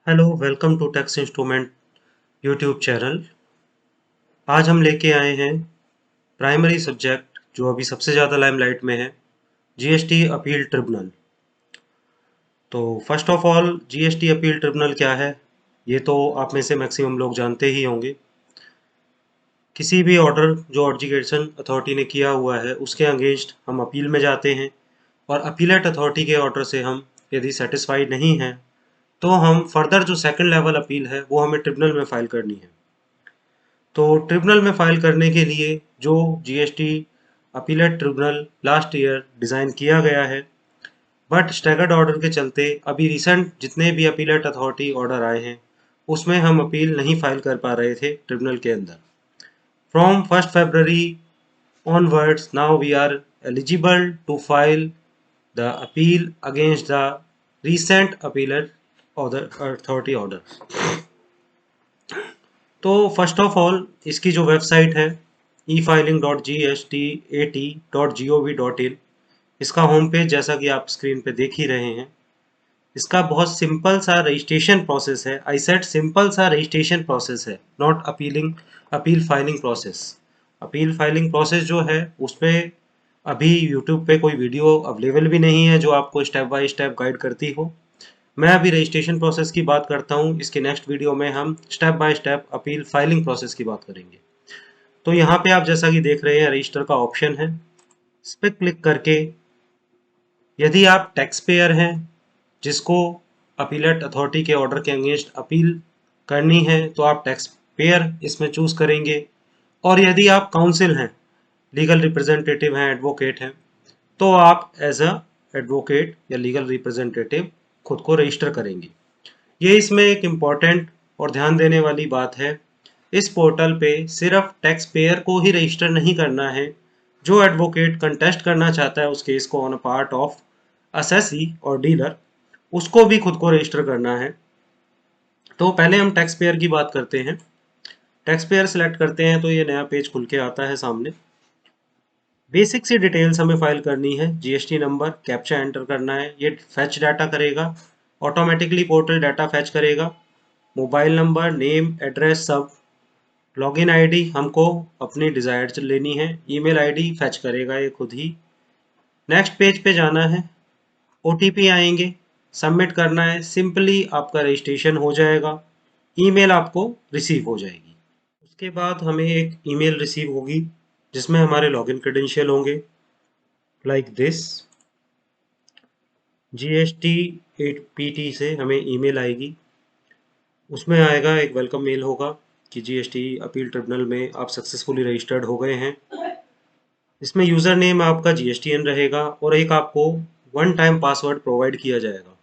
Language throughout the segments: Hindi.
Hello welcome to tax instrument YouTube channel. आज हम लेके आए हैं प्राइमरी सब्जेक्ट जो अभी सबसे ज़्यादा लाइमलाइट में है, जीएसटी अपील ट्रिब्यूनल। तो first of all GST appeal tribunal क्या है, ये तो आप में से मैक्सिमम लोग जानते ही होंगे। किसी भी ऑर्डर जो एजुकेशन अथॉरिटी ने किया हुआ है उसके अगेंस्ट हम अपील में जाते हैं, और अपीलेट अथॉरिटी के ऑर्डर से हम यदि सेटिस्फाइड नहीं हैं तो हम फर्दर जो सेकंड लेवल अपील है वो हमें ट्रिब्यूनल में फाइल करनी है। तो ट्रिब्यूनल में फाइल करने के लिए जो GST appellate tribunal last year design किया गया है, बट स्टैगर्ड ऑर्डर के चलते अभी रिसेंट जितने भी अपीलेट अथॉरिटी ऑर्डर आए हैं उसमें हम अपील नहीं फाइल कर पा रहे थे ट्रिब्यूनल के अंदर। From 1 February onwards now we are eligible to file the appeal against the recent appellate order authority order। तो फर्स्ट ऑफ ऑल इसकी जो वेबसाइट है efiling.gst.at.gov.in, इसका होम पेज जैसा कि आप स्क्रीन पे देख ही रहे हैं। इसका बहुत सिंपल सा रजिस्ट्रेशन प्रोसेस है। आई सेड सिंपल सा रजिस्ट्रेशन प्रोसेस है, not appeal filing process. Appeal filing process जो है उस पर अभी यूट्यूब पे कोई वीडियो अवेलेबल भी नहीं है जो आपको स्टेप बाय स्टेप गाइड करती हो। मैं अभी रजिस्ट्रेशन प्रोसेस की बात करता हूँ। इसके नेक्स्ट वीडियो में हम step by step appeal filing process की बात करेंगे। तो यहाँ पे आप जैसा कि देख रहे हैं रजिस्टर का ऑप्शन है, इस पर क्लिक करके यदि आप टैक्स पेयर हैं जिसको अपीलेट अथॉरिटी के ऑर्डर के अगेंस्ट अपील करनी है तो आप टैक्स पेयर इसमें चूज करेंगे। और यदि आप काउंसिल हैं, लीगल रिप्रेजेंटेटिव हैं, एडवोकेट हैं, तो आप एज अ एडवोकेट या लीगल रिप्रेजेंटेटिव खुद को रजिस्टर करेंगे। ये इसमें एक इम्पॉर्टेंट और ध्यान देने वाली बात है, इस पोर्टल पे सिर्फ टैक्स पेयर को ही रजिस्टर नहीं करना है। जो एडवोकेट कंटेस्ट करना चाहता है उस केस को on a part of assessee और डीलर, उसको भी खुद को रजिस्टर करना है। तो पहले हम टैक्स पेयर की बात करते हैं। टैक्स पेयर सिलेक्ट करते हैं तो ये नया पेज खुल के आता है सामने। बेसिक सी डिटेल्स हमें फाइल करनी है, जीएसटी नंबर, कैप्चा एंटर करना है, ये फैच डाटा करेगा, ऑटोमेटिकली पोर्टल डाटा फैच करेगा, मोबाइल नंबर, नेम, एड्रेस सब, लॉगिन आईडी हमको अपनी डिजायर्ड लेनी है, ईमेल आईडी फैच करेगा ये खुद ही। नेक्स्ट पेज पे जाना है, ओटीपी आएंगे, सबमिट करना है, सिंपली आपका रजिस्ट्रेशन हो जाएगा, ईमेल आपको रिसीव हो जाएगी। उसके बाद हमें एक ईमेल रिसीव होगी जिसमें हमारे लॉगिन क्रेडेंशियल होंगे, लाइक दिस। जीएसटी 8PT से हमें ईमेल आएगी, उसमें आएगा एक वेलकम मेल होगा कि जीएसटी अपील ट्रिब्यूनल में आप सक्सेसफुली रजिस्टर्ड हो गए हैं। इसमें यूज़र नेम आपका जीएसटीएन रहेगा और एक आपको वन टाइम पासवर्ड प्रोवाइड किया जाएगा।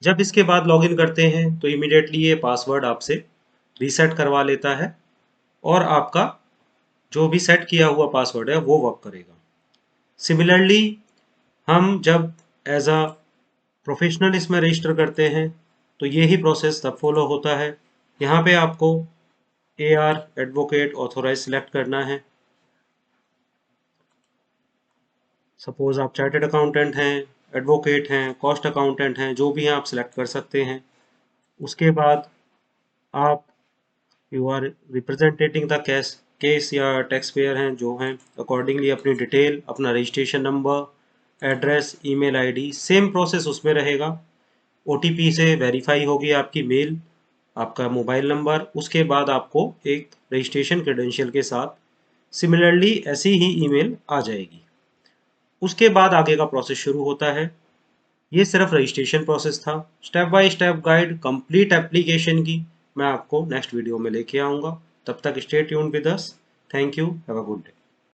जब इसके बाद लॉगिन करते हैं तो इमीडिएटली ये पासवर्ड आपसे रीसेट करवा लेता है और आपका जो भी सेट किया हुआ पासवर्ड है वो वर्क करेगा। सिमिलरली हम जब एज अ प्रोफेशनल इसमें रजिस्टर करते हैं तो यही प्रोसेस तब फॉलो होता है। यहाँ पे आपको AR एडवोकेट ऑथोराइज सिलेक्ट करना है। सपोज आप चार्टेड अकाउंटेंट हैं, एडवोकेट हैं, कॉस्ट अकाउंटेंट हैं, जो भी हैं आप सिलेक्ट कर सकते हैं। उसके बाद आप you are representing the case या टैक्स पेयर हैं जो हैं, अकॉर्डिंगली अपनी डिटेल, अपना registration number, address, email ID, same process उसमें रहेगा। ओटीपी से वेरीफाई होगी आपकी मेल, आपका मोबाइल नंबर, उसके बाद आपको एक रजिस्ट्रेशन क्रेडेंशियल के साथ सिमिलरली ऐसी ही ईमेल आ जाएगी। उसके बाद आगे का प्रोसेस शुरू होता है। ये सिर्फ रजिस्ट्रेशन प्रोसेस था। Step by step guide complete application की मैं आपको नेक्स्ट वीडियो में लेके आऊँगा। तब तक stay tuned with us. Thank you, have a good day.